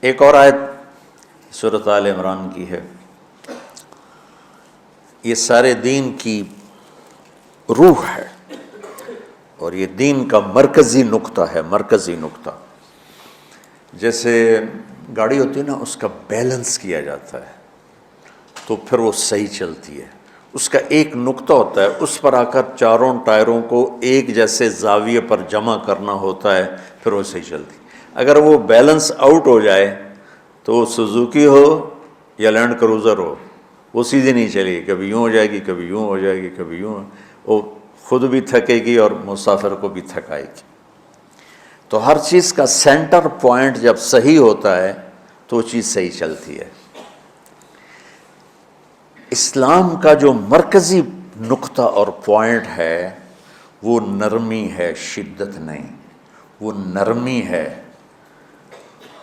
ایک اور آیت سورۃ آل عمران کی ہے، یہ سارے دین کی روح ہے اور یہ دین کا مرکزی نقطہ ہے، مرکزی نقطہ۔ جیسے گاڑی ہوتی ہے نا، اس کا بیلنس کیا جاتا ہے تو پھر وہ صحیح چلتی ہے۔ اس کا ایک نقطہ ہوتا ہے، اس پر آ کر چاروں ٹائروں کو ایک جیسے زاویے پر جمع کرنا ہوتا ہے، پھر وہ صحیح چلتی ہے۔ اگر وہ بیلنس آؤٹ ہو جائے تو سوزوکی ہو یا لینڈ کروزر ہو، وہ سیدھی نہیں چلے گی، کبھی یوں ہو جائے گی، کبھی یوں ہو جائے گی، کبھی یوں، وہ خود بھی تھکے گی اور مسافر کو بھی تھکائے گی۔ تو ہر چیز کا سینٹر پوائنٹ جب صحیح ہوتا ہے تو وہ چیز صحیح چلتی ہے۔ اسلام کا جو مرکزی نقطہ اور پوائنٹ ہے وہ نرمی ہے، شدت نہیں، وہ نرمی ہے،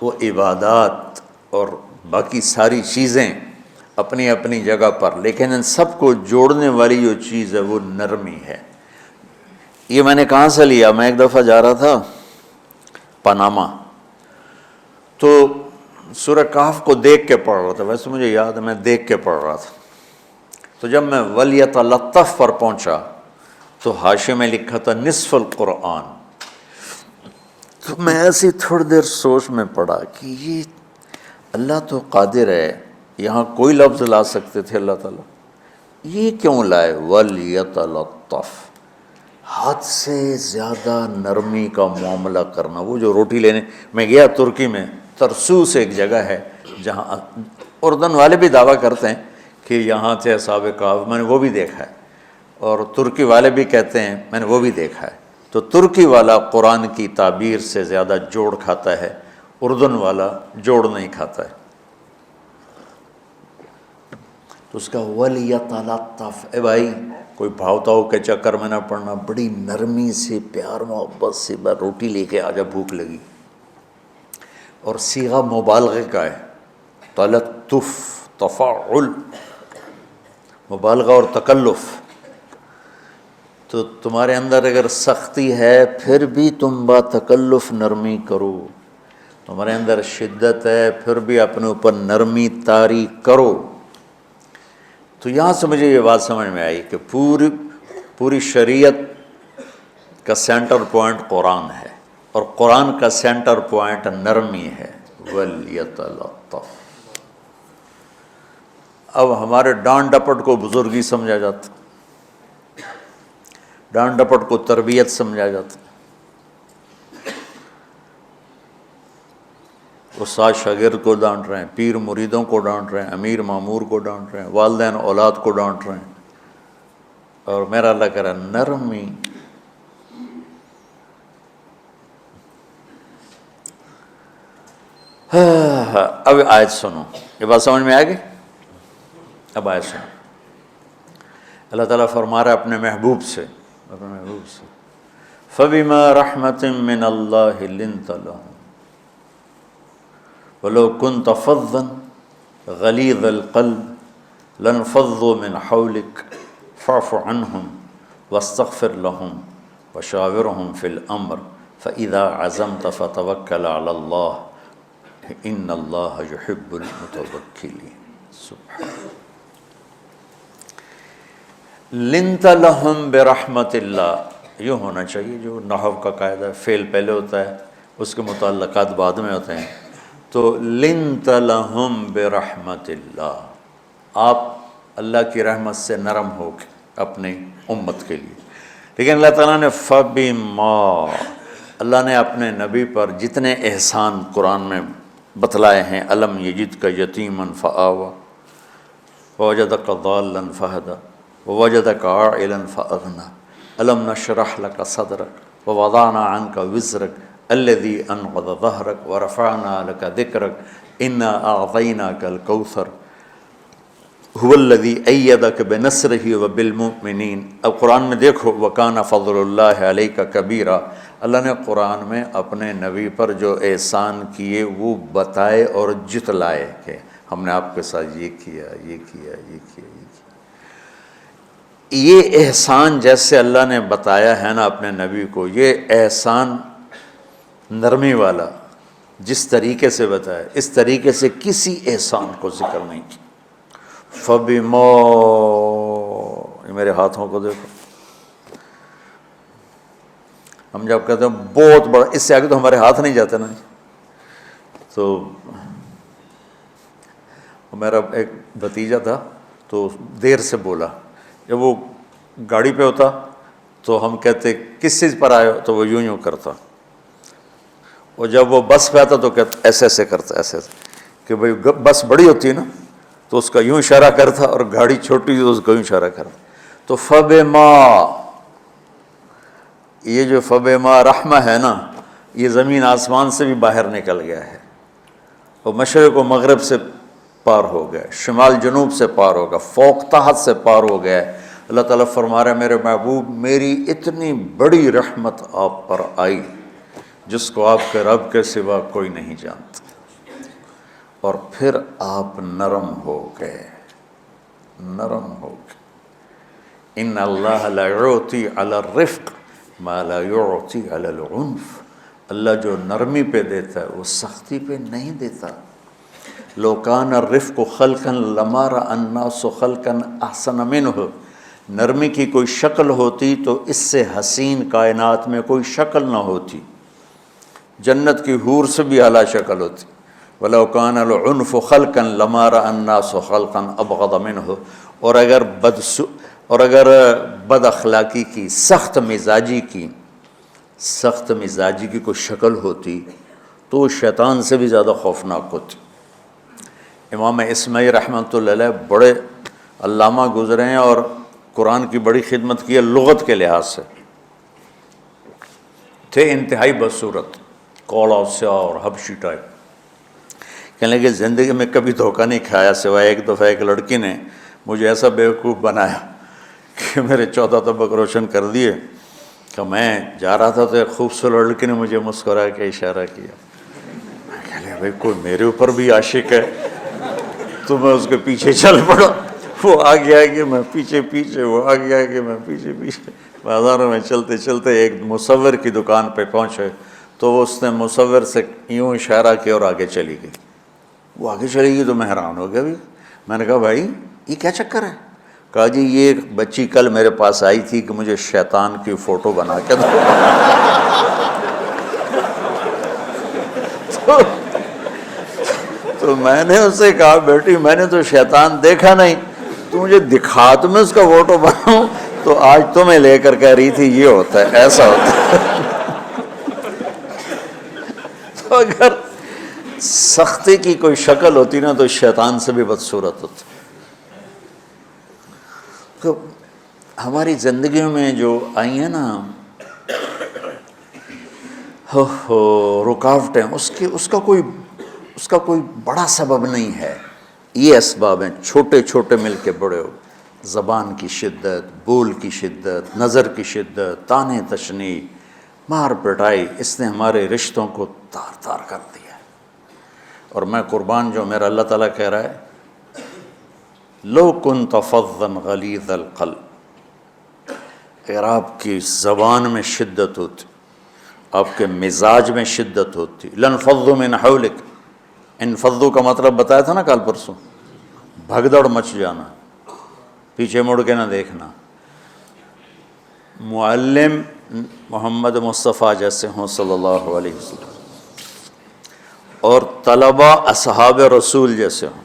وہ عبادات اور باقی ساری چیزیں اپنی اپنی جگہ پر، لیکن ان سب کو جوڑنے والی جو چیز ہے وہ نرمی ہے۔ یہ میں نے کہاں سے لیا؟ میں ایک دفعہ جا رہا تھا پاناما، تو سورہ کہف کو دیکھ کے پڑھ رہا تھا، ویسے مجھے یاد ہے میں دیکھ کے پڑھ رہا تھا۔ تو جب میں وَلْيَتَلَطَّفْ پر پہنچا تو حاشیے میں لکھا تھا نصف القرآن۔ تو میں ایسی تھوڑی دیر سوچ میں پڑا کہ یہ اللہ تو قادر ہے، یہاں کوئی لفظ لا سکتے تھے اللہ تعالیٰ، یہ کیوں لائے وَلْيَتَلَطَّفْ؟ حد سے زیادہ نرمی کا معاملہ کرنا۔ وہ جو روٹی لینے میں گیا ترکی میں، ترسوس ایک جگہ ہے جہاں اردن والے بھی دعویٰ کرتے ہیں کہ یہاں تھے اصحاب کہف، میں نے وہ بھی دیکھا ہے، اور ترکی والے بھی کہتے ہیں میں نے وہ بھی دیکھا ہے۔ تو ترکی والا قرآن کی تعبیر سے زیادہ جوڑ کھاتا ہے، اردن والا جوڑ نہیں کھاتا ہے۔ تو اس کا وَلْيَتَلَطَّفْ، اے بھائی کوئی بھاؤ تاؤ کے چکر میں نہ پڑنا، بڑی نرمی سے پیار محبت سے بس روٹی لے کے آجا، بھوک لگی۔ اور صیغہ مبالغے کا ہے، تلطف، تفاعل، مبالغہ اور تکلف۔ تو تمہارے اندر اگر سختی ہے پھر بھی تم با تکلف نرمی کرو، تمہارے اندر شدت ہے پھر بھی اپنے اوپر نرمی طاری کرو۔ تو یہاں سے مجھے یہ بات سمجھ میں آئی کہ پوری شریعت کا سینٹر پوائنٹ قرآن ہے، اور قرآن کا سینٹر پوائنٹ نرمی ہے، وَلْيَتَلَطَّفْ۔ اب ہمارے ڈانٹ ڈپٹ کو بزرگی سمجھا جاتا، ڈانٹ ڈپٹ کو تربیت سمجھا جاتا، استاد شاگرد کو ڈانٹ رہے ہیں، پیر مریدوں کو ڈانٹ رہے ہیں، امیر مامور کو ڈانٹ رہے ہیں، والدین اولاد کو ڈانٹ رہے ہیں، اور میرا اللہ کہہ رہا ہے نرمی۔ اب آیت سنو، یہ بات سمجھ میں آ گئی؟ اب آیت سنو، اللہ تعالیٰ فرما رہا ہے اپنے محبوب سے، فَبِمَا رَحْمَةٍ مِّنَ اللَّهِ لِنْتَ لَهُمْ وَلَوْ كُنْتَ فَظًّا غَلِيظَ الْقَلْبِ لَانفَضُّوا مِنْ حَوْلِكَ فَاعْفُ عَنْهُمْ وَاسْتَغْفِرْ لَهُمْ وَشَاوِرْهُمْ فِي الْأَمْرِ فَإِذَا عَزَمْتَ فَتَوَكَّلْ عَلَى اللَّهِ إِنَّ اللَّهَ يُحِبُّ الْمُتَوَكِّلِينَ۔ لنت لہم برحمت اللہ، یوں ہونا چاہیے جو نحو کا قاعدہ ہے، فعل پہلے ہوتا ہے اس کے متعلقات بعد میں ہوتے ہیں۔ تو لنت لہم برحمت اللہ، آپ اللہ کی رحمت سے نرم ہو کے اپنی امت کے لیے۔ لیکن اللہ تعالیٰ نے فبما، اللہ نے اپنے نبی پر جتنے احسان قرآن میں بتلائے ہیں، الم یجدک یتیما فآویٰ ووجدک ضالا فہدیٰ ووجدک عائلا فأغنیٰ الم نشرح لک صدرک ووضعنا عنک وزرک الذی انقض ظہرک ورفعنا لک ذکرک انا اعطیناک الکوثر هو الذی ایدک بنصرہ وبالمؤمنین۔ اب قرآن میں دیکھو، وکان فضل اللہ علیک کبیرا، اللہ نے قرآن میں اپنے نبی پر جو احسان کیے وہ بتائے اور جتلائے کہ ہم نے آپ کے ساتھ یہ کیا، یہ کیا، یہ کیا، یہ کیا۔ یہ احسان جیسے اللہ نے بتایا ہے نا اپنے نبی کو، یہ احسان نرمی والا، جس طریقے سے بتایا اس طریقے سے کسی احسان کو ذکر نہیں کیا۔ فَبِمَا، یہ میرے ہاتھوں کو دیکھو، ہم جب کہتے ہیں بہت بڑا، اس سے آگے تو ہمارے ہاتھ نہیں جاتے نا۔ تو میرا ایک بھتیجا تھا تو دیر سے بولا، جب وہ گاڑی پہ ہوتا تو ہم کہتے کس چیز پر آئے ہو، تو وہ یوں کرتا، اور جب وہ بس پہ آتا تو کہتا ایسے ایسے کرتا، ایسے ایسے، کہ بھئی بس بڑی ہوتی ہے نا تو اس کا یوں اشارہ کرتا، اور گاڑی چھوٹی تو اس کا یوں اشارہ کرتا۔ تو فَبِمَا، یہ جو فَبِمَا رحمہ ہے نا، یہ زمین آسمان سے بھی باہر نکل گیا ہے، اور مشرق و مغرب سے پار ہو گیا، شمال جنوب سے پار ہو گیا، فوق تحت سے پار ہو گیا۔ اللہ تعالیٰ فرما رہا ہے میرے محبوب میری اتنی بڑی رحمت آپ پر آئی جس کو آپ کے رب کے سوا کوئی نہیں جانتا، اور پھر آپ نرم ہو گئے، نرم ہو گئے۔ ان اللہ لا یعطی علی الرفق ما لا یعطی علی العنف، اللہ جو نرمی پہ دیتا ہے وہ سختی پہ نہیں دیتا۔ لو کان الرفق خلقا لما رأى الناس خلقا احسن منہ، نرمی کی کوئی شکل ہوتی تو اس سے حسین کائنات میں کوئی شکل نہ ہوتی، جنت کی حور سے بھی اعلیٰ شکل ہوتی۔ وَلَوْ كَانَ الْعُنْفُ خَلْقًا لَمَا رَأَى النَّاسُ خَلْقًا أَبْغَضَ مِنْهُ، اور اگر بد اخلاقی کی، سخت مزاجی کی کوئی شکل ہوتی تو شیطان سے بھی زیادہ خوفناک ہوتی۔ امام اسماعیل رحمۃ اللہ علیہ بڑے علامہ گزرے ہیں اور قرآن کی بڑی خدمت کی ہے لغت کے لحاظ سے، تھے انتہائی بدصورت، کوڑا سیاہ اور حبشی ٹائپ۔ کہنے لگے زندگی میں کبھی دھوکہ نہیں کھایا، سوائے ایک دفعہ ایک لڑکی نے مجھے ایسا بیوقوف بنایا کہ میرے 14 طبق روشن کر دیے، کہ میں جا رہا تھا تو ایک خوبصورت لڑکی نے مجھے مسکرا کے اشارہ کیا، میں کہہ لیا بھائی کوئی میرے اوپر بھی عاشق ہے، تو میں اس کے پیچھے چل پڑا، وہ آگے آگے میں پیچھے پیچھے، وہ آگے آگے میں پیچھے پیچھے، بازاروں میں چلتے چلتے ایک مصور کی دکان پہ پہنچے تو اس نے مصور سے یوں اشارہ کیا اور آگے چلی گئی۔ وہ آگے چلی گئی تو میں حیران ہو گیا بھی، میں نے کہا بھائی یہ کیا چکر ہے؟ کہا جی یہ ایک بچی کل میرے پاس آئی تھی کہ مجھے شیطان کی فوٹو بنا کے دو۔ تو میں نے اسے کہا بیٹی میں نے تو شیطان دیکھا نہیں، تو مجھے دکھا تو میں اس کا فوٹو بناؤں، تو آج تمہیں لے کر کہہ رہی تھی یہ ہوتا ہے، ایسا ہوتا ہے۔ تو اگر سختی کی کوئی شکل ہوتی نا تو شیطان سے بھی بدصورت ہوتی۔ تو ہماری زندگیوں میں جو آئی ہیں نا رکاوٹیں، اس کا کوئی بڑا سبب نہیں ہے، یہ اسباب ہیں چھوٹے چھوٹے مل کے بڑے ہو، زبان کی شدت، بول کی شدت، نظر کی شدت، تانے تشنی، مار پٹائی، اس نے ہمارے رشتوں کو تار تار کر دیا۔ اور میں قربان جو میرا اللہ تعالیٰ کہہ رہا ہے لو كنت فظا غلیظ القلب، اگر آپ کی زبان میں شدت ہوتی، آپ کے مزاج میں شدت ہوتی، لانفضوا من حولک، انفضوا کا مطلب بتایا تھا نا کل پرسوں، بھگدڑ مچ جانا، پیچھے مڑ کے نہ دیکھنا۔ معلم محمد مصطفیٰ جیسے ہوں صلی اللہ علیہ وسلم، اور طلبہ اصحاب رسول جیسے ہوں،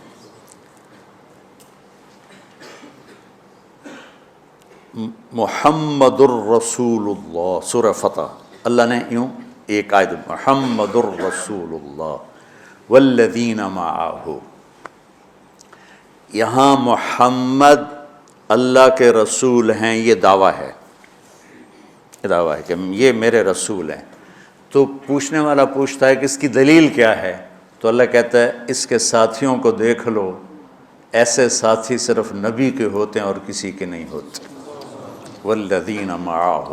محمد الرسول اللہ، سورہ فتح اللہ نے یوں ایک آیت محمد الرسول اللہ والذین معہ، یہاں محمد اللہ کے رسول ہیں، یہ دعویٰ ہے، کہ یہ میرے رسول ہیں۔ تو پوچھنے والا پوچھتا ہے کہ اس کی دلیل کیا ہے؟ تو اللہ کہتا ہے اس کے ساتھیوں کو دیکھ لو، ایسے ساتھی صرف نبی کے ہوتے ہیں اور کسی کے نہیں ہوتے۔ والذین معہ،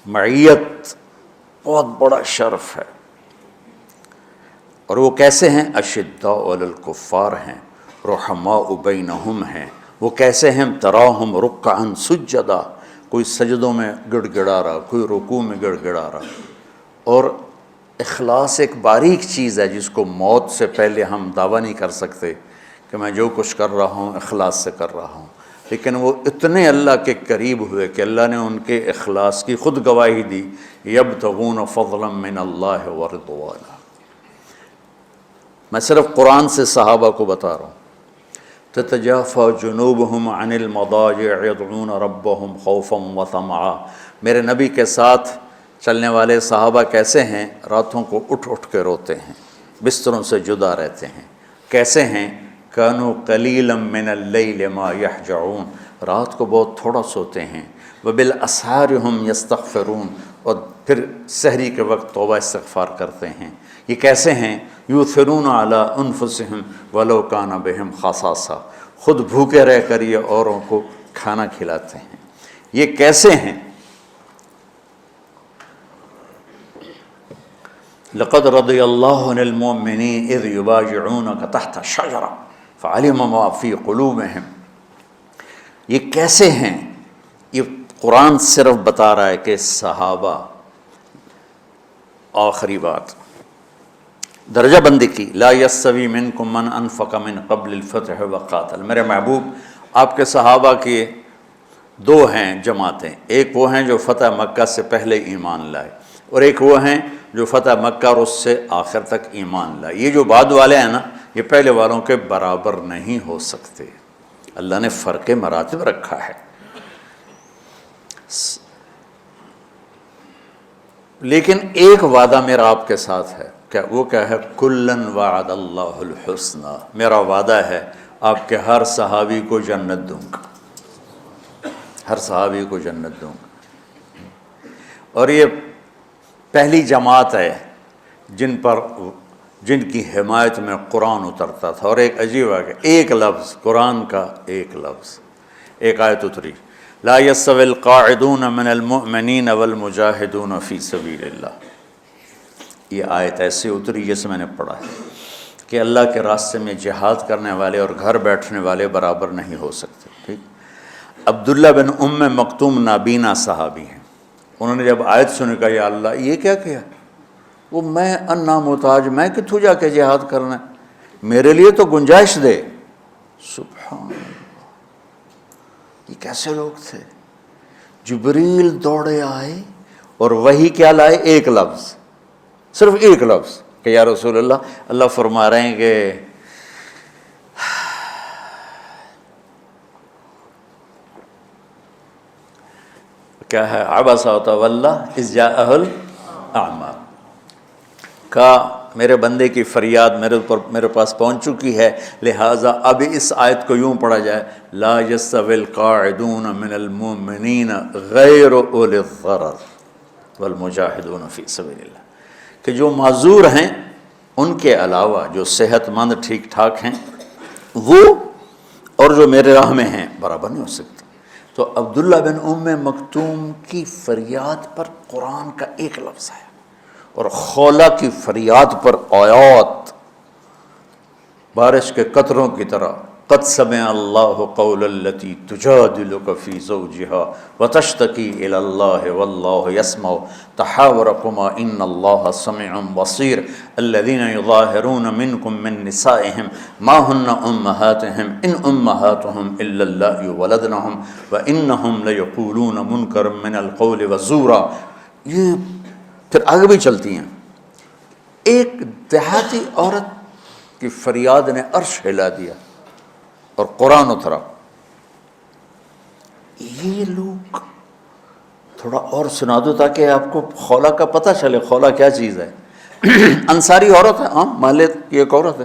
معیت بہت بڑا شرف ہے۔ اور وہ کیسے ہیں؟ اشداء علی الکفار ہیں، رحماء بینہم ہیں۔ وہ کیسے ہیں؟ تراہم رکعا سجدا، کوئی سجدوں میں گڑ گڑا رہا، کوئی رکوع میں گڑ گڑا رہا، اور اخلاص ایک باریک چیز ہے جس کو موت سے پہلے ہم دعویٰ نہیں کر سکتے کہ میں جو کچھ کر رہا ہوں اخلاص سے کر رہا ہوں، لیکن وہ اتنے اللہ کے قریب ہوئے کہ اللہ نے ان کے اخلاص کی خود گواہی دی، یبتغون فضلا من اللہ ورضوانا۔ میں صرف قرآن سے صحابہ کو بتا رہا ہوں، تتجافى جنوبهم عن المضاجع يدعون ربهم خوفا وطمعا۔ میرے نبی کے ساتھ چلنے والے صحابہ کیسے ہیں؟ راتوں کو اٹھ اٹھ کے روتے ہیں، بستروں سے جدا رہتے ہیں۔ کیسے ہیں؟ كانوا قليلا من الليل ما يهجعون، رات کو بہت تھوڑا سوتے ہیں، وبالاسحار هم يستغفرون، اور پھر سحری کے وقت توبہ استغفار کرتے ہیں۔ یہ کیسے ہیں؟ یؤثرون علی انفسہم ولو کان بہم خصاصہ، خود بھوکے رہ کر یہ اوروں کو کھانا کھلاتے ہیں۔ یہ کیسے ہیں؟ لقد رضی اللہ عن المؤمنین اذ یبایعونک تحت الشجرہ فعلم ما فی قلوبہم۔ یہ کیسے ہیں؟ یہ قرآن صرف بتا رہا ہے کہ صحابہ، آخری بات درجہ بندی کی، لا یستوی منکم من انفق من قبل الفتح وقاتل۔ میرے محبوب، آپ کے صحابہ کی دو ہیں جماعتیں، ایک وہ ہیں جو فتح مکہ سے پہلے ایمان لائے، اور ایک وہ ہیں جو فتح مکہ اور اس سے آخر تک ایمان لائے۔ یہ جو بعد والے ہیں نا، یہ پہلے والوں کے برابر نہیں ہو سکتے، اللہ نے فرق مراتب رکھا ہے۔ لیکن ایک وعدہ میرا آپ کے ساتھ ہے، کیا وہ کیا ہے؟ کلن وعد اللہ الحسنى، میرا وعدہ ہے آپ کے ہر صحابی کو جنت دوں گا، ہر صحابی کو جنت دوں گا۔ اور یہ پہلی جماعت ہے جن کی حمایت میں قرآن اترتا تھا۔ اور ایک عجیب ہے کہ ایک لفظ قرآن کا، ایک لفظ، ایک آیت اتری، لا يستوي القاعدون من المؤمنین والمجاہدون فی سبیل اللہ۔ یہ آیت ایسے اتری جیسے میں نے پڑھا ہے کہ اللہ کے راستے میں جہاد کرنے والے اور گھر بیٹھنے والے برابر نہیں ہو سکتے۔ ٹھیک، عبداللہ بن ام مکتوم نابینا صحابی ہیں، انہوں نے جب آیت سنی کہا یا اللہ یہ کیا کیا؟ وہ میں انا محتاج، میں کتوں جا کے جہاد کرنا ہے، میرے لیے تو گنجائش دے۔ سبحان اللہ، یہ کیسے لوگ تھے؟ جبریل دوڑے آئے اور وہی کیا لائے؟ ایک لفظ، صرف ایک لفظ کہ یا رسول اللہ، اللہ فرما رہے ہیں کہ کیا ہے؟ عبس وتولی اذ جاءہ الاعمی، کہا میرے بندے کی فریاد میرے پاس پہنچ چکی ہے، لہٰذا اب اس آیت کو یوں پڑھا جائے، لا یستوی القاعدون من المؤمنین غیر اولی الضرر والمجاہدون فی سبیل اللہ، کہ جو معذور ہیں ان کے علاوہ جو صحت مند ٹھیک ٹھاک ہیں وہ اور جو میرے راہ میں ہیں برابر نہیں ہو سکتے۔ تو عبداللہ بن ام مکتوم کی فریاد پر قرآن کا ایک لفظ ہے، اور خولہ کی فریاد پر آیات بارش کے قطروں کی طرح، قد سمع اللہ قول التی تجادلک فی زوجہا وتشتکی الی اللہ واللہ یسمع تحاورکما ان اللہ سمیع بصیر الذین یظاہرون منکم من نسائہم ما ہن امہاتہم ان امہاتہم الا اللہ ولدنہم وانہم لیقولون منکرا من القول وزورا۔ یہ پھر آگے بھی چلتی ہیں۔ ایک دیہاتی عورت کی فریاد نے عرش ہلا دیا اور قرآن اترا۔ یہ لوگ تھوڑا اور سنا دو تاکہ آپ کو خولہ کا پتہ چلے، خولہ کیا چیز ہے۔ انصاری عورت ہے، عام محلے کی ایک عورت ہے،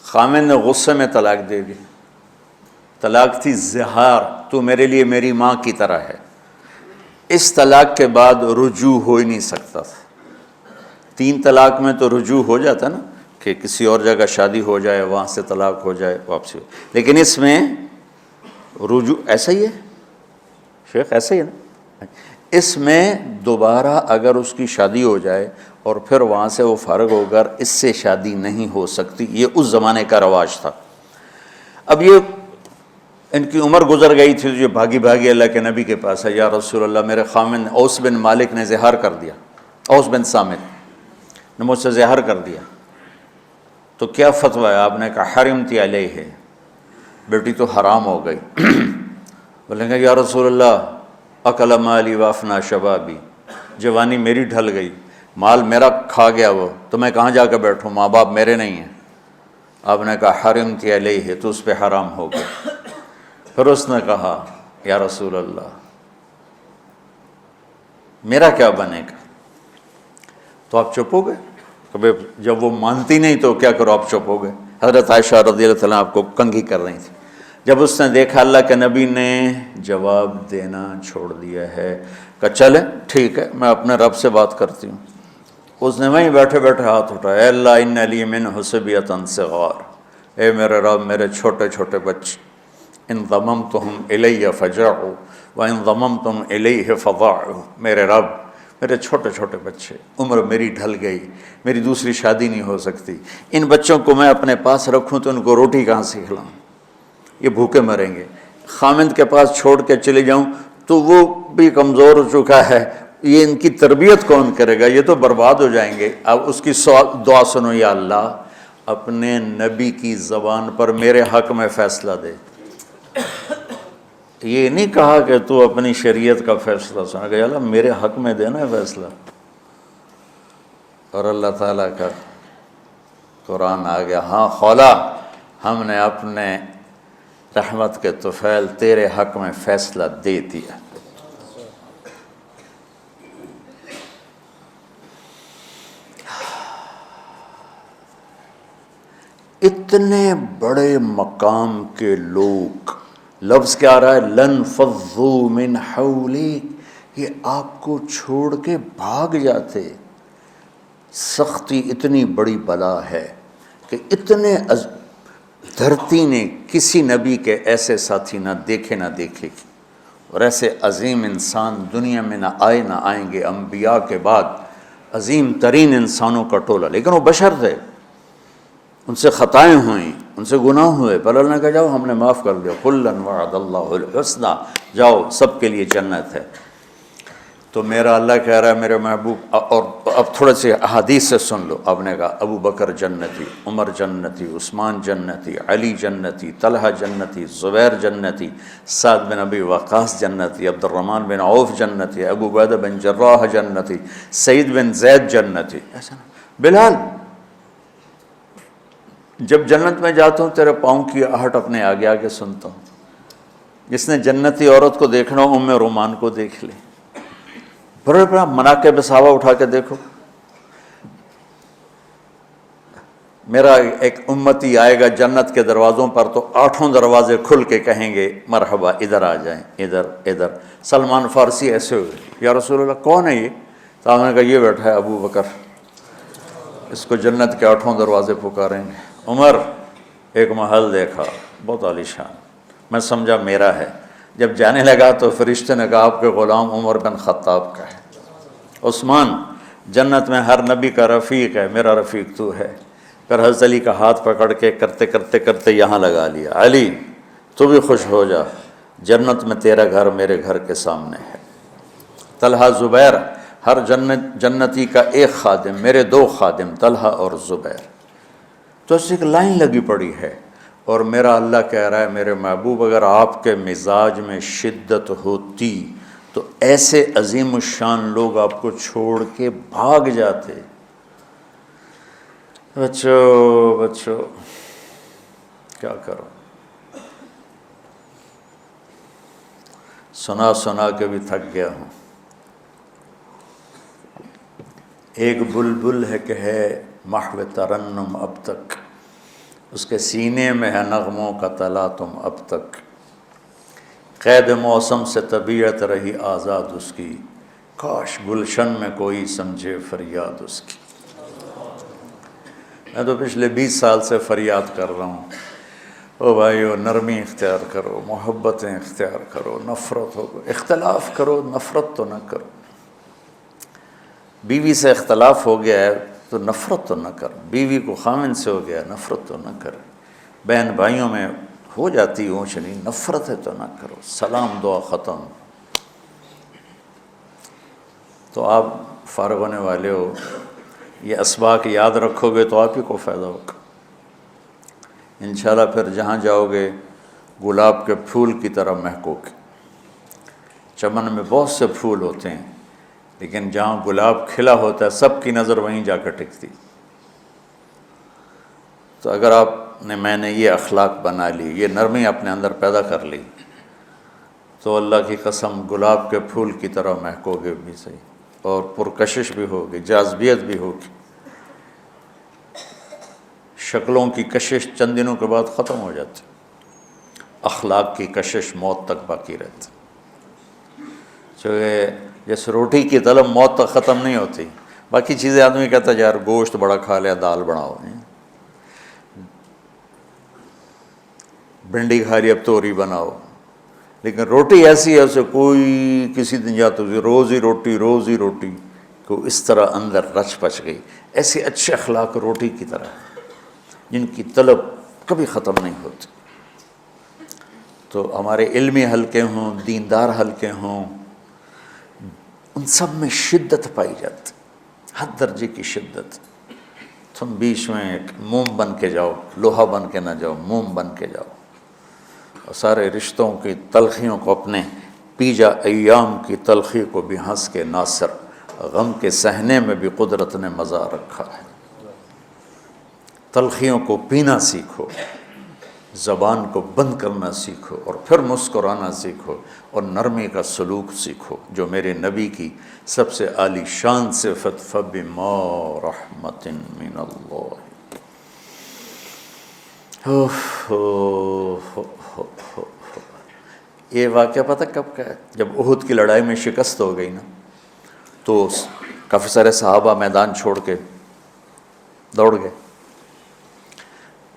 خامن نے غصے میں طلاق دے دی، طلاق تھی زہار، تو میرے لیے میری ماں کی طرح ہے۔ اس طلاق کے بعد رجوع ہو ہی نہیں سکتا تھا۔ 3 طلاق میں تو رجوع ہو جاتا نا، کہ کسی اور جگہ شادی ہو جائے، وہاں سے طلاق ہو جائے، واپسی ہو، لیکن اس میں رجوع ایسا ہی ہے شیخ، ایسا ہی ہے نا، اس میں دوبارہ اگر اس کی شادی ہو جائے اور پھر وہاں سے وہ فارغ ہو کر اس سے شادی نہیں ہو سکتی، یہ اس زمانے کا رواج تھا۔ اب یہ ان کی عمر گزر گئی تھی، جو بھاگی بھاگی اللہ کے نبی کے پاس ہے، یا رسول اللہ میرے خامن اوس بن مالک نے زہار کر دیا، اوس بن صامت نے مجھ سے زہر کر دیا، تو کیا فتویٰ ہے؟ آپ نے کہا حرمتی علیہ ہے، بیٹی تو حرام ہو گئی۔ بولیں گے یا رسول اللہ اکل مالی وافنا شبابی، جوانی میری ڈھل گئی، مال میرا کھا گیا وہ، تو میں کہاں جا کے بیٹھوں، ماں باپ میرے نہیں ہیں۔ آپ نے کہا حرمتی علیہ ہے، تو اس پہ حرام ہو گیا۔ پھر اس نے کہا یا رسول اللہ میرا کیا بنے گا؟ تو آپ چپ ہو گئے؟ کہ جب وہ مانتی نہیں تو کیا کرو، آپ چپ ہو گئے۔ حضرت عائشہ رضی اللہ تعالیٰ آپ کو کنگھی کر رہی تھی۔ جب اس نے دیکھا اللہ کے نبی نے جواب دینا چھوڑ دیا ہے، کہ چلے ٹھیک ہے میں اپنے رب سے بات کرتی ہوں، اس نے وہیں بیٹھے بیٹھے ہاتھ اٹھایا، اے اللہ ان لی من حسبیۃ صغار، اے میرے رب میرے چھوٹے چھوٹے بچے، ان ضممتہم الی فجعوا وان ضممتم الیہ فضاعوا، میرے رب میرے چھوٹے چھوٹے بچے، عمر میری ڈھل گئی، میری دوسری شادی نہیں ہو سکتی، ان بچوں کو میں اپنے پاس رکھوں تو ان کو روٹی کہاں سے کھلاؤں، یہ بھوکے مریں گے، خامند کے پاس چھوڑ کے چلے جاؤں تو وہ بھی کمزور ہو چکا ہے، یہ ان کی تربیت کون کرے گا، یہ تو برباد ہو جائیں گے۔ اب اس کی دعا سنو، یا اللہ اپنے نبی کی زبان پر میرے حق میں فیصلہ دے۔ یہ نہیں کہا کہ تو اپنی شریعت کا فیصلہ سنا، کہ اللہ میرے حق میں دینا ہے فیصلہ۔ اور اللہ تعالیٰ کا قرآن آ گیا، ہاں خولا ہم نے اپنے رحمت کے طفیل تیرے حق میں فیصلہ دے دیا۔ اتنے بڑے مقام کے لوگ، لفظ کیا آ رہا ہے، لن فضوا من حولک، یہ آپ کو چھوڑ کے بھاگ جاتے۔ سختی اتنی بڑی بلا ہے کہ اتنے دھرتی نے کسی نبی کے ایسے ساتھی نہ دیکھے گی، اور ایسے عظیم انسان دنیا میں نہ آئیں گے، انبیاء کے بعد عظیم ترین انسانوں کا ٹولہ، لیکن وہ بشر تھے، ان سے خطائیں ہوئیں، ان سے گناہ ہوئے، پر اللہ نے کہا جاؤ ہم نے معاف کر دیا، کلا وعد اللہ الحسنی، جاؤ سب کے لیے جنت ہے۔ تو میرا اللہ کہہ رہا ہے میرے محبوب، اور اب تھوڑے سے احادیث سے سن لو۔ آپ نے کہا ابو بکر جنتی، عمر جنتی، عثمان جنتی، علی جنتی، طلحہ جنتی، زبیر جنتی، سعد بن ابی وقاص جنتی، عبد الرحمن بن عوف جنتی، ابو عبیدہ بن جراح جنتی، سعید بن زید جنتی، ایسا بلال جب جنت میں جاتا ہوں تیرے پاؤں کی آہٹ اپنے آگے آگے سنتا ہوں۔ جس نے جنتی عورت کو دیکھنا ہو ام رومان کو دیکھ لے، بڑے بڑا مناقب صحابہ اٹھا کے دیکھو۔ میرا ایک امتی آئے گا جنت کے دروازوں پر تو 8 دروازے کھل کے کہیں گے مرحبا ادھر آ جائیں، ادھر ادھر۔ سلمان فارسی ایسے ہوئے، یا رسول اللہ کون ہے یہ؟ تو آپ نے کہا یہ بیٹھا ہے ابو بکر، اس کو جنت کے 8 دروازے پکاریں گے۔ عمر ایک محل دیکھا بہت عالیشان، میں سمجھا میرا ہے، جب جانے لگا تو فرشتے نے کہا آپ کے غلام عمر بن خطاب کا ہے۔ عثمان جنت میں ہر نبی کا رفیق ہے، میرا رفیق تو ہے۔ پھر حضرت علی کا ہاتھ پکڑ کے کرتے یہاں لگا لیا، علی تو بھی خوش ہو جا، جنت میں تیرا گھر میرے گھر کے سامنے ہے۔ طلحہ زبیر، ہر جنتی کا ایک خادم، میرے 2 خادم طلحہ اور زبیر۔ تو اس ایک لائن لگی پڑی ہے، اور میرا اللہ کہہ رہا ہے میرے محبوب اگر آپ کے مزاج میں شدت ہوتی تو ایسے عظیم الشان لوگ آپ کو چھوڑ کے بھاگ جاتے۔ بچو کیا کرو، سنا کے بھی تھک گیا ہوں۔ ایک بلبل ہے کہ ہے محو ترنم اب تک، اس کے سینے میں ہے نغموں کا تلاطم اب تک، قید موسم سے طبیعت رہی آزاد اس کی، کاش گلشن میں کوئی سمجھے فریاد اس کی۔ میں تو پچھلے 20 سال سے فریاد کر رہا ہوں، او بھائیو نرمی اختیار کرو، محبتیں اختیار کرو، نفرت ہو اختلاف کرو، نفرت تو نہ کرو۔ بیوی سے اختلاف ہو گیا ہے تو نفرت تو نہ کر، بیوی کو خامن سے ہو گیا نفرت تو نہ کر، بہن بھائیوں میں ہو جاتی اونچ نہیں، نفرت ہے تو نہ کرو، سلام دعا ختم۔ تو آپ فارغ ہونے والے ہو، یہ اسباق یاد رکھو گے تو آپ ہی کو فائدہ ہوگا انشاءاللہ۔ پھر جہاں جاؤ گے گلاب کے پھول کی طرح مہکو گے۔ چمن میں بہت سے پھول ہوتے ہیں، لیکن جہاں گلاب کھلا ہوتا ہے سب کی نظر وہیں جا کر ٹکتی۔ تو اگر میں نے یہ اخلاق بنا لی، یہ نرمی اپنے اندر پیدا کر لی، تو اللہ کی قسم گلاب کے پھول کی طرح مہکو گے بھی صحیح، اور پرکشش بھی ہوگی، جاذبیت بھی ہوگی۔ شکلوں کی کشش چند دنوں کے بعد ختم ہو جاتی، اخلاق کی کشش موت تک باقی رہتی۔ جیسے روٹی کی طلب موت تک ختم نہیں ہوتی، باقی چیزیں آدمی کہتا ہے یار گوشت بڑا کھا لیا، دال بناؤ، بھنڈی کھا لی اب توری بناؤ، لیکن روٹی ایسی ہے اسے کوئی کسی دن جاتا روز ہی روٹی کو اس طرح اندر رچ پچ گئی۔ ایسے اچھے اخلاق روٹی کی طرح جن کی طلب کبھی ختم نہیں ہوتی۔ تو ہمارے علمی حلقے ہوں، دیندار حلقے ہوں، ان سب میں شدت پائی جاتی، ہر درجے کی شدت۔ تم بیچ میں ایک موم بن کے جاؤ، لوہا بن کے نہ جاؤ، موم بن کے جاؤ، اور سارے رشتوں کی تلخیوں کو اپنے پی جا، ایام کی تلخی کو بھی ہنس کے ناصر، غم کے سہنے میں بھی قدرت نے مزہ رکھا ہے۔ تلخیوں کو پینا سیکھو، زبان کو بند کرنا سیکھو، اور پھر مسکرانا سیکھو، اور نرمی کا سلوک سیکھو، جو میرے نبی کی سب سے عالی شان صفت فَبِمَا رَحْمَةٍ مِّنَ اللَّهِ۔ یہ واقعہ پتہ کب کا ہے؟ جب احد کی لڑائی میں شکست ہو گئی نا، تو کافی سارے صحابہ میدان چھوڑ کے دوڑ گئے۔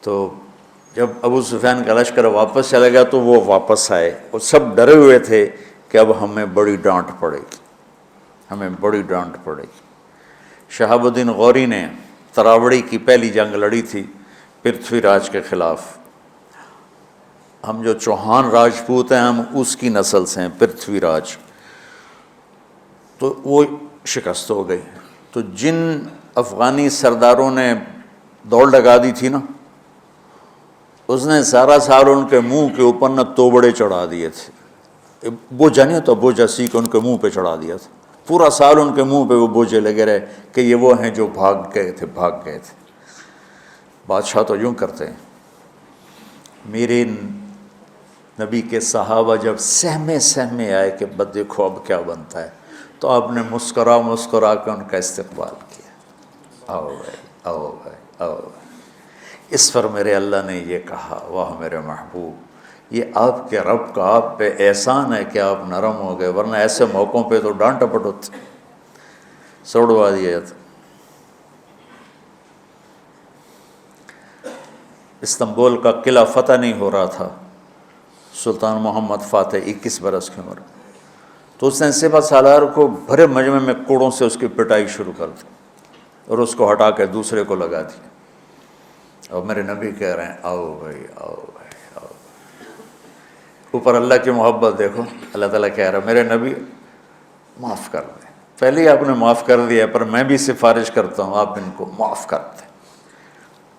تو جب ابو سفیان کا لشکر واپس چلا گیا تو وہ واپس آئے، اور سب ڈرے ہوئے تھے کہ اب ہمیں بڑی ڈانٹ پڑے گی، ہمیں بڑی ڈانٹ پڑے گی۔ شہاب الدین غوری نے تراوڑی کی پہلی جنگ لڑی تھی پرتھوی راج کے خلاف۔ ہم جو چوہان راجپوت ہیں ہم اس کی نسل سے ہیں، پرتھوی راج۔ تو وہ شکست ہو گئی۔ تو جن افغانی سرداروں نے دوڑ لگا دی تھی نا، اس نے سارا سال ان کے منہ کے اوپر نہ توبڑے چڑھا دیے تھے، بوجھا نہیں ہوتا، بوجھا سی کے ان کے منہ پہ چڑھا دیا تھا۔ پورا سال ان کے منہ پہ وہ بوجھے لگے رہے کہ یہ وہ ہیں جو بھاگ گئے تھے۔ بادشاہ تو یوں کرتے ہیں۔ میرے نبی کے صحابہ جب سہمے آئے کہ بس دیکھو اب کیا بنتا ہے، تو آپ نے مسکرا کے ان کا استقبال کیا۔ آؤ بھائی، آؤ بھائی، آؤ بھائی۔ اس پر میرے اللہ نے یہ کہا، واہ میرے محبوب، یہ آپ کے رب کا آپ پہ احسان ہے کہ آپ نرم ہو گئے، ورنہ ایسے موقعوں پہ تو ڈانٹ ٹپٹ ہوتی، سوڑوا دیا جاتا۔ استنبول کا قلعہ فتح نہیں ہو رہا تھا، سلطان محمد فاتح 21 برس کی عمر، تو اس نے سپہ سالار کو بھرے مجمع میں کوڑوں سے اس کی پٹائی شروع کر دی، اور اس کو ہٹا کے دوسرے کو لگا دیا۔ اور میرے نبی کہہ رہے ہیں آؤ بھائی، آؤ بھائی، آؤ۔ اوپر اللہ کی محبت دیکھو، اللہ تعالیٰ کہہ رہا ہے میرے نبی معاف کر دیں، پہلے ہی آپ نے معاف کر دیا، پر میں بھی سفارش کرتا ہوں آپ ان کو معاف کر دیں۔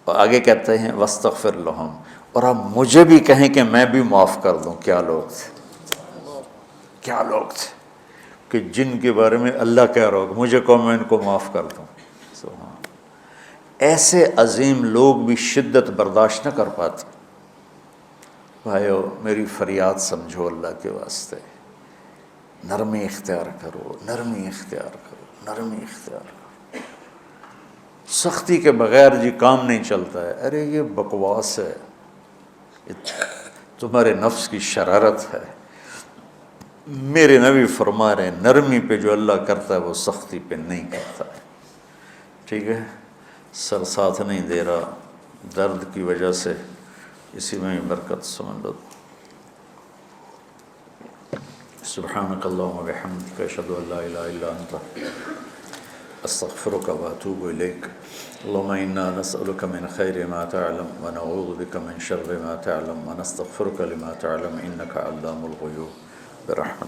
اور آگے کہتے ہیں وَاسْتَغْفِرْ لَهُمْ، اور آپ مجھے بھی کہیں کہ میں بھی معاف کر دوں۔ کیا لوگ تھے، کیا لوگ تھے کہ جن کے بارے میں اللہ کہہ رہا ہوگا مجھے کہو میں ان کو معاف کر دوں۔ سبحان، ایسے عظیم لوگ بھی شدت برداشت نہ کر پاتے۔ بھائیو میری فریاد سمجھو اللہ کے واسطے، نرمی اختیار کرو، نرمی اختیار کرو، نرمی اختیار کرو۔ سختی کے بغیر جی کام نہیں چلتا ہے، ارے یہ بکواس ہے، تمہارے نفس کی شرارت ہے۔ میرے نبی فرما رہے ہیں نرمی پہ جو اللہ کرتا ہے وہ سختی پہ نہیں کرتا ہے۔ ٹھیک ہے، سر ساتھ نہیں دے رہا درد کی وجہ سے، اسی میں برکت سمجھ لو۔ سبحانک اللہم و بحمدک، اشہد ان لا الہ الا انت، استغفرک و اتوب الیک۔ اللہم انا نسألک من خیر ما تعلم ونعوذ بک من شر ما تعلم ونستغفرک لما تعلم انک علام الغیوب برحمتک۔